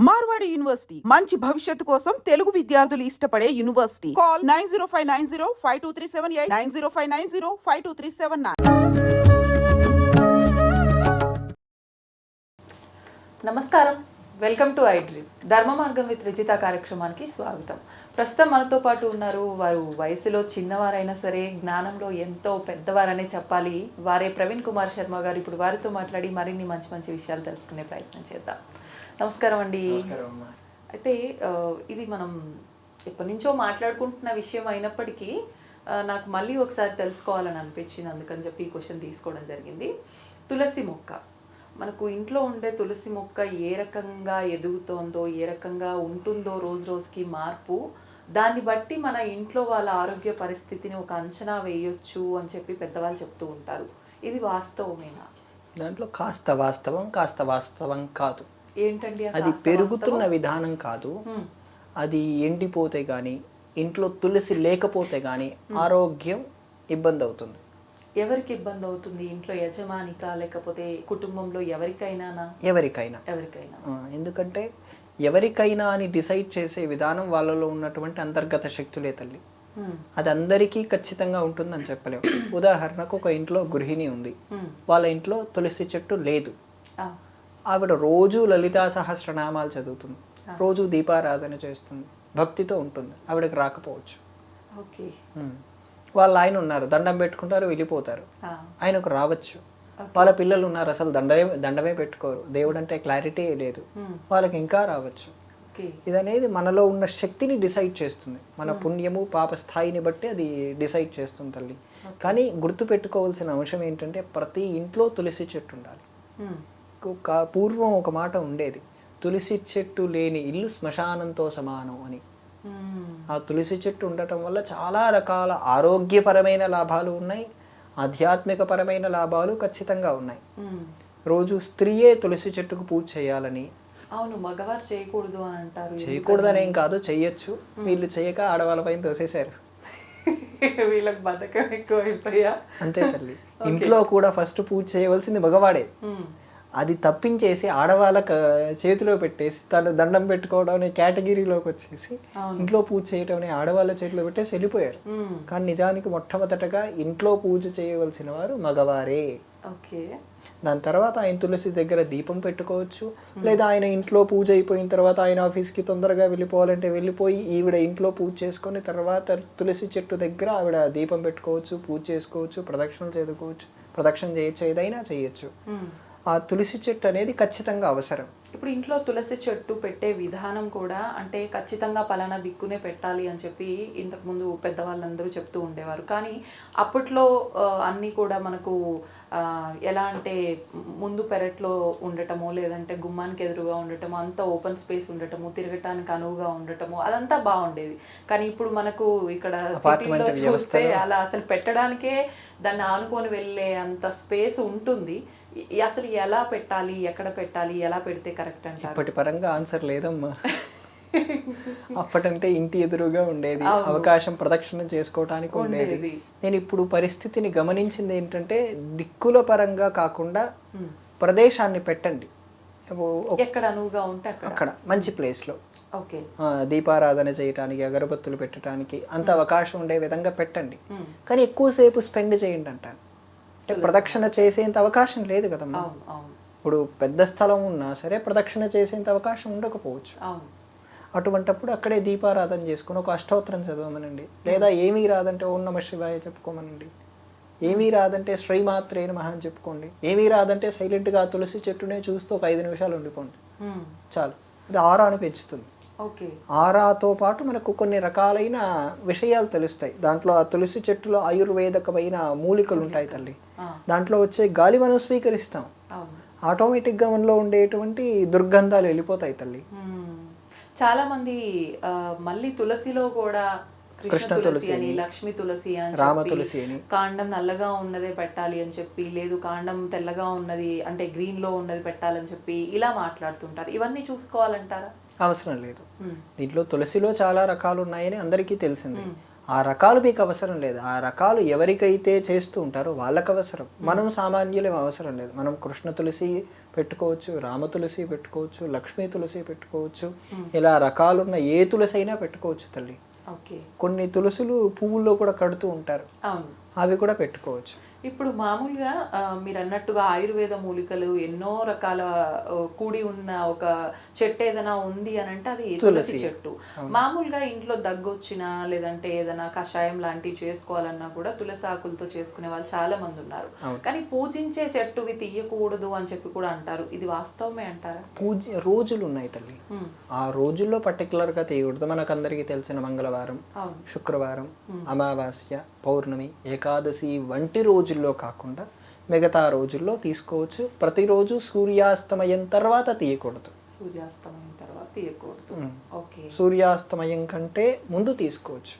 Marwadi university మంచి భవిష్యత్తు కోసం తెలుగు విద్యార్థులు ఇష్టపడే యూనివర్సిటీ. కాల్ 9059052378 9059052379. నమస్కారం, వెల్కమ్ టు ఐ డ్రీమ్. ధర్మ మార్గం విత్ విజిత కార్యక్రమానికి స్వాగతం. ప్రస్తుతం మనతో పాటు ఉన్నారు. వారు వయసులో చిన్నవారైనా సరే జ్ఞానంలో ఎంతో పెద్దవారనే చెప్పాలి. వారే ప్రవీణ్ కుమార్ శర్మ గారు. ఇప్పుడు వారితో మాట్లాడి మరిన్ని మంచి మంచి విషయాలు తెలుసుకునే ప్రయత్నం చేద్దాం. నమస్కారం అండి. అయితే ఇది మనం ఎప్పటి నుంచో మాట్లాడుకుంటున్న విషయం అయినప్పటికీ నాకు మళ్ళీ ఒకసారి తెలుసుకోవాలని అనిపించింది. అందుకని చెప్పి ఈ క్వశ్చన్ తీసుకోవడం జరిగింది. తులసి మొక్క, మనకు ఇంట్లో ఉండే తులసి మొక్క ఏ రకంగా ఎదుగుతోందో, ఏ రకంగా ఉంటుందో రోజు రోజుకి మార్పు, దాన్ని బట్టి మన ఇంట్లో వాళ్ళ ఆరోగ్య పరిస్థితిని ఒక అంచనా వేయొచ్చు అని చెప్పి పెద్దవాళ్ళు చెప్తూ ఉంటారు. ఇది వాస్తవమేనా? దాంట్లో కాస్త వాస్తవం కాస్త వాస్తవం కాదు. ఏంటండి అది? పెరుగుతున్న విధానం కాదు. అది ఎండిపోతే గానీ, ఇంట్లో తులసి లేకపోతే గానీ ఆరోగ్యం ఇబ్బంది అవుతుంది. ఎవరికి ఇబ్బంది అవుతుంది? ఇంట్లో యజమానికా లేకపోతే కుటుంబంలో ఎవరికైనా? ఎవరికైనా. ఎందుకంటే ఎవరికైనా అని డిసైడ్ చేసే విధానం వాళ్ళలో ఉన్నటువంటి అంతర్గత శక్తులే తల్లి. అది అందరికీ ఖచ్చితంగా ఉంటుందని చెప్పలేము. ఉదాహరణకు ఒక ఇంట్లో గృహిణి ఉంది, వాళ్ళ ఇంట్లో తులసి చెట్టు లేదు. ఆవిడ రోజు లలితా సహస్రనామాలు చదువుతుంది, రోజు దీపారాధన చేస్తుంది, భక్తితో ఉంటుంది, ఆవిడకి రాకపోవచ్చు. వాళ్ళ ఆయన ఉన్నారు, దండం పెట్టుకుంటారు, వెళ్ళిపోతారు, ఆయనకు రావచ్చు. వాళ్ళ పిల్లలు ఉన్నారు, అసలు దండమే పెట్టుకోరు, దేవుడు అంటే క్లారిటీ లేదు, వాళ్ళకి ఇంకా రావచ్చు. ఇదనేది మనలో ఉన్న శక్తిని డిసైడ్ చేస్తుంది. మన పుణ్యము పాప స్థాయిని బట్టి అది డిసైడ్ చేస్తుంది తల్లి. కానీ గుర్తు పెట్టుకోవాల్సిన అంశం ఏంటంటే ప్రతి ఇంట్లో తులసి చెట్టు ఉండాలి. పూర్వం ఒక మాట ఉండేది, తులసి చెట్టు లేని ఇల్లు శ్మశానంతో సమానం అని. ఆ తులసి చెట్టు ఉండటం వల్ల చాలా రకాల ఆరోగ్యపరమైన లాభాలు ఉన్నాయి, ఆధ్యాత్మికపరమైన లాభాలు ఖచ్చితంగా ఉన్నాయి. రోజు స్త్రీయే తులసి చెట్టుకు పూజ చేయాలని. అవును, మగవారు చేయకూడదు అని అంటారు. చేయకూడదని ఏం కాదు, చెయ్యొచ్చు. వీళ్ళు చేయక ఆడవాళ్ళ పైన తోసేశారు. వీళ్ళకి బతకం ఎక్కువ అయిపోయా. అంతే తల్లి. ఇంట్లో కూడా ఫస్ట్ పూజ చేయవలసింది మగవాడే. అది తప్పించేసి ఆడవాళ్ళ చేతిలో పెట్టేసి తను దండం పెట్టుకోవడం అనే కేటగిరీలోకి వచ్చేసి ఇంట్లో పూజ చేయడం అనే ఆడవాళ్ళ చేతిలో పెట్టేసి వెళ్ళిపోయారు. కానీ నిజానికి మొట్టమొదటగా ఇంట్లో పూజ చేయవలసిన వారు మగవారే. దాని తర్వాత ఆయన తులసి దగ్గర దీపం పెట్టుకోవచ్చు, లేదా ఆయన ఇంట్లో పూజ అయిపోయిన తర్వాత ఆయన ఆఫీస్కి తొందరగా వెళ్ళిపోవాలంటే వెళ్ళిపోయి ఈవిడ ఇంట్లో పూజ చేసుకొని తర్వాత తులసి చెట్టు దగ్గర ఆవిడ దీపం పెట్టుకోవచ్చు, పూజ చేసుకోవచ్చు, ప్రదక్షిణలు చేసుకోవచ్చు, ప్రదక్షిణ చేయొచ్చు, ఏదైనా చేయొచ్చు. ఆ తులసి చెట్టు అనేది ఖచ్చితంగా అవసరం. ఇప్పుడు ఇంట్లో తులసి చెట్టు పెట్టే విధానం కూడా అంటే ఖచ్చితంగా పలానా దిక్కునే పెట్టాలి అని చెప్పి ఇంతకుముందు పెద్దవాళ్ళందరూ చెప్తూ ఉండేవారు. కానీ అప్పట్లో అన్నీ కూడా మనకు ఎలా అంటే ముందు పెరట్లో ఉండటము, లేదంటే గుమ్మానికి ఎదురుగా ఉండటము, అంతా ఓపెన్ స్పేస్ ఉండటము, తిరగటానికి అనువుగా ఉండటము, అదంతా బాగుండేది. కానీ ఇప్పుడు మనకు ఇక్కడ సిటీలో చూస్తే అలా అసలు పెట్టడానికే దాన్ని ఆనుకొని వెళ్ళే అంత స్పేస్ ఉంటుంది. అసలు ఎలా పెట్టాలి, ఎక్కడ పెట్టాలి, ఎలా పెడితే కరెక్ట్ అంటారు? ఇప్పటి పరంగా ఆన్సర్ లేదమ్మా. అప్పటంటే ఇంటి ఎదురుగా ఉండేది, అవకాశం ప్రదక్షిణ చేసుకోవటానికి ఉండేది. నేను ఇప్పుడు పరిస్థితిని గమనించింది ఏంటంటే దిక్కుల పరంగా కాకుండా ప్రదేశాన్ని పెట్టండి, ఎక్కడ అనువుగా ఉంటే అక్కడ మంచి ప్లేస్ లో దీపారాధన చేయటానికి, అగరబత్తులు పెట్టడానికి అంత అవకాశం ఉండే విధంగా పెట్టండి. కానీ ఎక్కువసేపు స్పెండ్ చేయండి అంటాను. ప్రదక్షిణ చేసేంత అవకాశం లేదు కదమ్మా. ఇప్పుడు పెద్ద స్థలం ఉన్నా సరే ప్రదక్షిణ చేసేంత అవకాశం ఉండకపోవచ్చు. అటువంటప్పుడు అక్కడే దీపారాధన చేసుకుని ఒక అష్టోత్తరం చదవమనండి, లేదా ఏమీ రాదంటే ఓం నమః శివాయ చెప్పుకోమనండి, ఏమీ రాదంటే శ్రీమాత్రే నమః అని చెప్పుకోండి, ఏమీ రాదంటే సైలెంట్గా తులసి చెట్టునే చూస్తూ ఒక 5 నిమిషాలు ఉండిపోండి, చాలు. అది ఆరాను పెంచుతుంది. ఆరాతో పాటు మనకు కొన్ని రకాలైన విషయాలు తెలుస్తాయి. దాంట్లో ఆ తులసి చెట్టులో ఆయుర్వేదకమైన మూలికలు ఉంటాయి తల్లి. దాంట్లో వచ్చే గాలి మనం స్వీకరిస్తాం, ఆటోమేటిక్గా మనలో ఉండేటువంటి దుర్గంధాలు వెళ్ళిపోతాయి తల్లి. చాలా మంది మళ్ళీ తులసిలో కూడా కృష్ణ తులసి అని, లక్ష్మీ తులసి అని, రామ తులసి అని, కాండం నల్లగా ఉన్నదే పెట్టాలి అని చెప్పి, లేదు కాండం తెల్లగా ఉన్నది అంటే గ్రీన్ లో ఉన్నది పెట్టాలని చెప్పి ఇలా మాట్లాడుతుంటారు. ఇవన్నీ చూసుకోవాలంటారా? అవసరం లేదు. దీంట్లో తులసిలో చాలా రకాలు ఉన్నాయని అందరికీ తెలిసింది. ఆ రకాలు మీకు అవసరం లేదు. ఆ రకాలు ఎవరికైతే చేస్తూ ఉంటారో వాళ్ళకు అవసరం. మనం సామాన్యులం అవసరం లేదు. మనం కృష్ణ తులసి పెట్టుకోవచ్చు, రామ తులసి పెట్టుకోవచ్చు, లక్ష్మీ తులసి పెట్టుకోవచ్చు, ఇలా రకాలున్న ఏ తులసి అయినా పెట్టుకోవచ్చు తల్లి. ఓకే. కొన్ని తులసులు పువ్వుల్లో కూడా కడుతూ ఉంటారు, అవును. అవి కూడా పెట్టుకోవచ్చు. ఇప్పుడు మామూలుగా మీరు అన్నట్టుగా ఆయుర్వేద మూలికలు ఎన్నో రకాల కూడి ఉన్న ఒక చెట్టు ఏదైనా ఉంది అని అంటే అది తులసి చెట్టు. మామూలుగా ఇంట్లో దగ్గొచ్చినా లేదంటే ఏదైనా కషాయం లాంటివి చేసుకోవాలన్నా కూడా తులసి ఆకులతో చేసుకునే వాళ్ళు చాలా మంది ఉన్నారు. కానీ పూజించే చెట్టువి తీయకూడదు అని చెప్పి కూడా అంటారు. ఇది వాస్తవమే అంటారా? రోజులు ఉన్నాయి తల్లి, ఆ రోజుల్లో పర్టికులర్ గా తీయకూడదు. మనకందరికీ తెలిసిన మంగళవారం, శుక్రవారం, అమావాస్య, పౌర్ణమి, ఏకాదశి వంటి రోజుల్లో కాకుండా మిగతా రోజుల్లో తీసుకోవచ్చు. ప్రతిరోజు సూర్యాస్తమయం తర్వాత తీయకూడదు. సూర్యాస్తమయం తర్వాత తీయకూడదు. ఓకే. సూర్యాస్తమయం కంటే ముందు తీసుకోవచ్చు.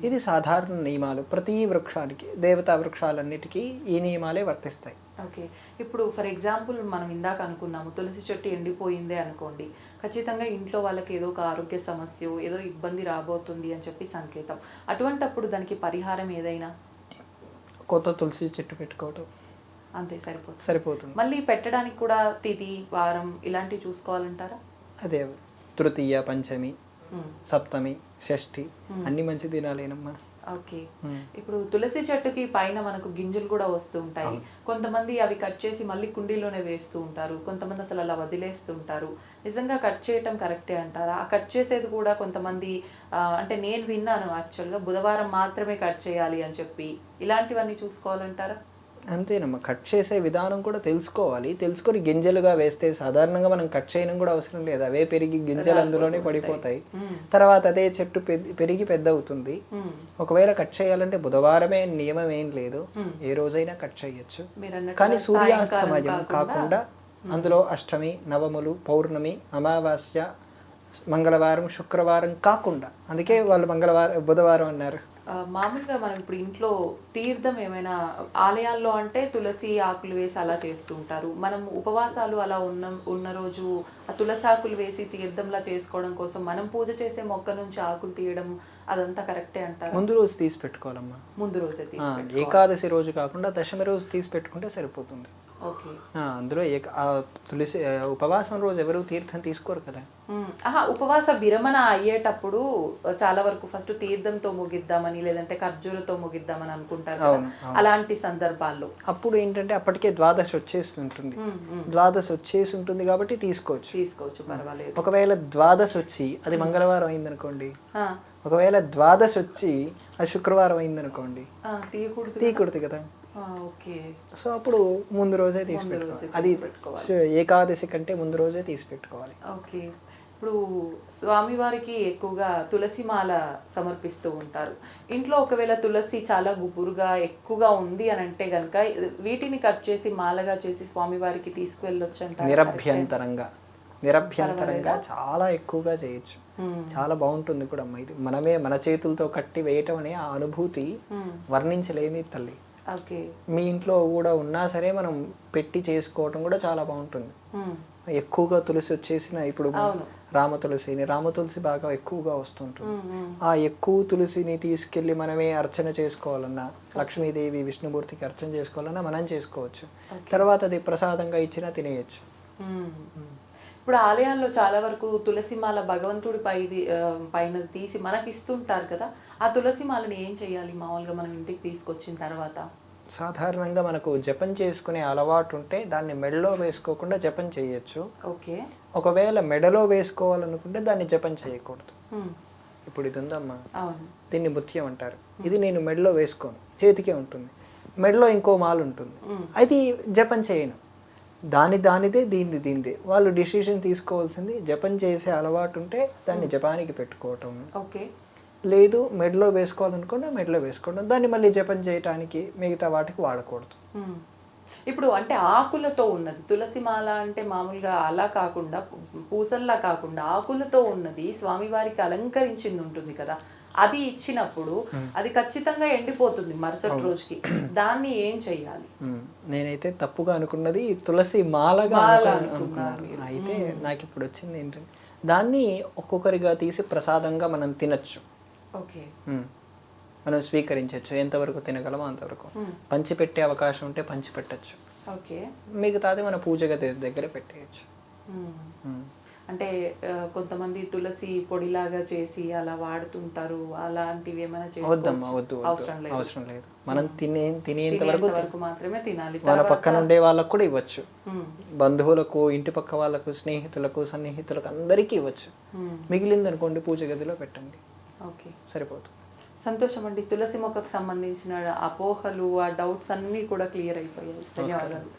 ఇది సాధారణ నియమాలు. ప్రతి వృక్షానికి, దేవతా వృక్షాలన్నిటికీ ఈ నియమాలే వర్తిస్తాయి. ఓకే. ఇప్పుడు ఫర్ ఎగ్జాంపుల్ మనం ఇందాక అనుకున్నాము తులసి చెట్టు ఎండిపోయిందే అనుకోండి, ఖచ్చితంగా ఇంట్లో వాళ్ళకి ఏదో ఒక ఆరోగ్య సమస్య, ఏదో ఇబ్బంది రాబోతుంది అని చెప్పి సంకేతం. అటువంటప్పుడు దానికి పరిహారం ఏదైనా? కొత్త తులసి చెట్టు పెట్టుకోవటం అంతే సరిపోతుంది. మళ్ళీ పెట్టడానికి కూడా తిథి, వారం ఇలాంటివి చూసుకోవాలంటారా? అదే తృతీయ, పంచమి, సప్తమి, షష్ఠి అన్ని మంచి దినాలేనమ్మా. ఓకే. ఇప్పుడు తులసి చెట్టుకి పైన మనకు గింజలు కూడా వస్తూ ఉంటాయి. కొంతమంది అవి కట్ చేసి మళ్ళీ కుండీలోనే వేస్తూ ఉంటారు, కొంతమంది అసలు అలా వదిలేస్తూ ఉంటారు. నిజంగా కట్ చేయటం కరెక్టే అంటారా? ఆ కట్ చేసేది కూడా కొంతమంది అంటే నేను విన్నాను యాక్చువల్గా బుధవారం మాత్రమే కట్ చేయాలి అని చెప్పి, ఇలాంటివన్నీ చూసుకోవాలంటారా? అంతేనమ్మా, కట్ చేసే విధానం కూడా తెలుసుకోవాలి. తెలుసుకొని గింజలుగా వేస్తే సాధారణంగా మనం కట్ చేయడం కూడా అవసరం లేదు, అవే పెరిగి గింజలు అందులోనే పడిపోతాయి. తర్వాత అదే చెట్టు పెరిగి పెద్ద అవుతుంది. ఒకవేళ కట్ చేయాలంటే బుధవారమే నియమం ఏం లేదు, ఏ రోజైనా కట్ చేయొచ్చు. కానీ సూర్యాస్తమయం కాకుండా అందులో అష్టమి, నవములు, పౌర్ణమి, అమావాస్య, మంగళవారం, శుక్రవారం కాకుండా, అందుకే వాళ్ళు బుధవారం అన్నారు. మామూలుగా మనం ఇప్పుడు ఇంట్లో తీర్థం ఏమైనా ఆలయాల్లో అంటే తులసి ఆకులు వేసి అలా చేస్తూ ఉంటారు. మనం ఉపవాసాలు అలా ఉన్న రోజు ఆ తులసి ఆకులు వేసి తీర్థంలా చేసుకోవడం కోసం మనం పూజ చేసే మొక్క నుంచి ఆకులు తీయడం అదంతా కరెక్టే అంటారు? ముందు రోజు తీసి పెట్టుకోవాలమ్మా. ముందు రోజే తీసి ఏకాదశి రోజు కాకుండా దశమి రోజు తీసి పెట్టుకుంటే సరిపోతుంది. ఓకే. అందులో తులసి ఉపవాసం రోజు ఎవరు తీర్థం తీసుకోరు కదా. ఉపవాస విరమణ అయ్యేటప్పుడు చాలా వరకు ఫస్ట్ తీర్థంతో ముగిద్దామని లేదంటే ఖర్జూరతో ముగిద్దామని అనుకుంటారు కదా, అలాంటి సందర్భాల్లో అప్పుడు ఏంటంటే అప్పటికే ద్వాదశి వచ్చేసి ఉంటుంది కాబట్టి తీసుకోవచ్చు, పర్వాలేదు. ఒకవేళ ద్వాదశి వచ్చి అది మంగళవారం అయిందనుకోండి, ఒకవేళ ద్వాదశి వచ్చి అది శుక్రవారం అయిందనుకోండి, తీయకూడదు కదా. సో అప్పుడు ముందు రోజే తీసి పెట్టుకోవాలి. అది ఏకాదశి కంటే ముందు రోజే తీసి పెట్టుకోవాలి. ఓకే. ఇప్పుడు స్వామివారికి ఎక్కువగా తులసి మాల సమర్పిస్తూ ఉంటారు. ఇంట్లో ఒకవేళ తులసి చాలా గుబురుగా ఎక్కువగా ఉంది అని అంటే గనక వీటిని కట్ చేసి మాలగా చేసి స్వామివారికి తీసుకువెళ్ళొచ్చు అంటారు? నిరభ్యంతరంగా చాలా ఎక్కువగా చేయొచ్చు, చాలా బాగుంటుంది కూడా అమ్మ. ఇది మనమే మన చేతులతో కట్టి వేయటం అనే ఆ అనుభూతి వర్ణించలేని తల్లి. మీ ఇంట్లో కూడా ఉన్నా సరే మనం పెట్టి చేసుకోవటం కూడా చాలా బాగుంటుంది. ఎక్కువగా తులసి వచ్చేసిన ఇప్పుడు రామ తులసి బాగా ఎక్కువగా వస్తుంటుంది. ఆ ఎక్కువ తులసిని తీసుకెళ్లి మనమే అర్చన చేసుకోవాలన్నా, లక్ష్మీదేవి విష్ణుమూర్తికి అర్చన చేసుకోవాలన్నా మనం చేసుకోవచ్చు. తర్వాత అది ప్రసాదంగా ఇచ్చినా తినేయచ్చు. ఇప్పుడు ఆలయాల్లో చాలా వరకు తులసి మాల భగవంతుడి పైన తీసి మనకి ఇస్తుంటారు కదా, ఆ తులసి మాలని ఏం చేయాలి మామూలుగా మనం ఇంటికి తీసుకొచ్చిన తర్వాత? సాధారణంగా మనకు జపం చేసుకునే అలవాటు ఉంటే దాన్ని మెడలో వేసుకోకుండా జపం చేయొచ్చు. ఓకే. ఒకవేళ మెడలో వేసుకోవాలనుకుంటే దాన్ని జపం చేయకూడదు. ఇప్పుడు ఇది ఉందమ్మా, దీన్ని ముత్యం అంటారు. ఇది నేను మెడలో వేసుకోను, చేతికే ఉంటుంది. మెడలో ఇంకో మాల ఉంటుంది, అది జపం చేయను. దానిదే దీనిదే. వాళ్ళు డిసిషన్ తీసుకోవాల్సింది, జపం చేసే అలవాటు ఉంటే దాన్ని జపానికి పెట్టుకోవటం. ఓకే. లేదు మెడలో వేసుకోవాలనుకుంటే మెడలో వేసుకోవడం, దాన్ని మళ్ళీ జపం చేయడానికి మిగతా వాటికి వాడకూడదు. ఇప్పుడు అంటే ఆకులతో ఉన్నది తులసి మాల అంటే మామూలుగా అలా కాకుండా పూసల్లా కాకుండా ఆకులతో ఉన్నది స్వామివారికి అలంకరించింది ఉంటుంది కదా, అది ఇచ్చినప్పుడు అది ఖచ్చితంగా ఎండిపోతుంది మరుసటి రోజుకి. దాన్ని ఏం చెయ్యాలి? నేనైతే తప్పుగా అనుకున్నది తులసి మాలగా అనుకున్నాను. అయితే నాకు ఇప్పుడు వచ్చింది ఏంటంటే దాన్ని ఒక్కొక్కరిగా తీసి ప్రసాదంగా మనం తినచ్చు. ఓకే. మనం స్వీకరించవచ్చు, ఎంతవరకు తినగలమో అంతవరకు. పంచిపెట్టే అవకాశం ఉంటే పంచిపెట్టచ్చు, ఓకే. మిగతాది మన పూజ గది దగ్గర పెట్టేయచ్చు. అంటే కొంతమంది తులసి పొడిలాగా చేసి అలా వాడుతుంటారు, అలాంటివి ఏమైనా వద్దమ్మా, వద్దు అవసరం లేదు. మనం తినేంత వరకు మాత్రమే తినాలి. మన పక్కన ఉండే వాళ్ళకు కూడా ఇవ్వచ్చు, బంధువులకు, ఇంటి పక్క వాళ్ళకు, స్నేహితులకు, సన్నిహితులకు అందరికీ ఇవ్వచ్చు. మిగిలింది అనుకోండి పూజ గదిలో పెట్టండి. ఓకే, సరిపోతుంది. సంతోషం అండి. తులసి మొక్కకు సంబంధించిన అపోహలు, ఆ డౌట్స్ అన్నీ కూడా క్లియర్ అయిపోయాయి. ధన్యవాదాలు.